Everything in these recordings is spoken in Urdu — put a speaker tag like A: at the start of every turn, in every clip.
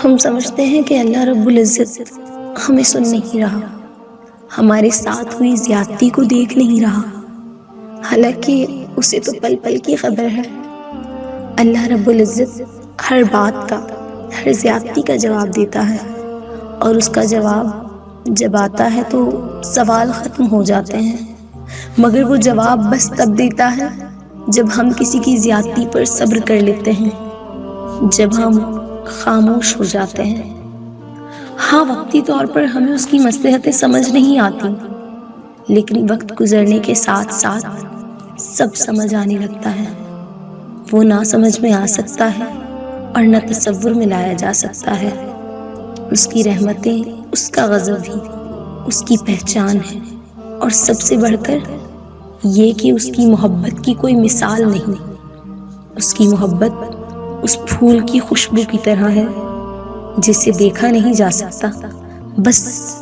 A: ہم سمجھتے ہیں کہ اللہ رب العزت ہمیں سن نہیں رہا، ہمارے ساتھ ہوئی زیادتی کو دیکھ نہیں رہا، حالانکہ اسے تو پل پل کی خبر ہے۔ اللہ رب العزت ہر بات کا، ہر زیادتی کا جواب دیتا ہے، اور اس کا جواب جب آتا ہے تو سوال ختم ہو جاتے ہیں، مگر وہ جواب بس تب دیتا ہے جب ہم کسی کی زیادتی پر صبر کر لیتے ہیں، جب ہم خاموش ہو جاتے ہیں۔ ہاں، وقتی طور پر ہمیں اس کی مصلحتیں سمجھ نہیں آتی، لیکن وقت گزرنے کے ساتھ ساتھ سب سمجھ آنے لگتا ہے۔ وہ نہ سمجھ میں آ سکتا ہے اور نہ تصور میں لایا جا سکتا ہے۔ اس کی رحمتیں، اس کا غضب بھی اس کی پہچان ہے، اور سب سے بڑھ کر یہ کہ اس کی محبت کی کوئی مثال نہیں۔ اس کی محبت اس پھول کی خوشبو کی طرح ہے جسے دیکھا نہیں جا سکتا، بس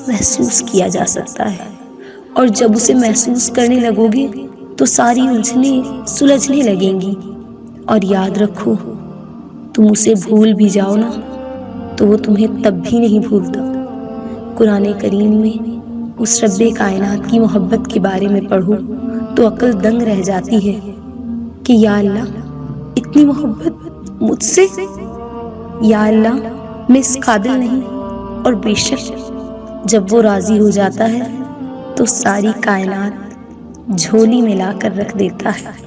A: محسوس کیا جا سکتا ہے، اور جب اسے محسوس کرنے لگو گے تو ساری الجھنیں سلجھنے لگیں گی۔ اور یاد رکھو، تم اسے بھول بھی جاؤ نا تو وہ تمہیں تب بھی نہیں بھولتا۔ قرآن کریم میں اس رب کائنات کی محبت کے بارے میں پڑھو تو عقل دنگ رہ جاتی ہے کہ یا اللہ، اتنی محبت مجھ سے؟ یا اللہ، میں اس قابل نہیں۔ اور بے شک جب وہ راضی ہو جاتا ہے تو ساری کائنات جھولی میں لا کر رکھ دیتا ہے۔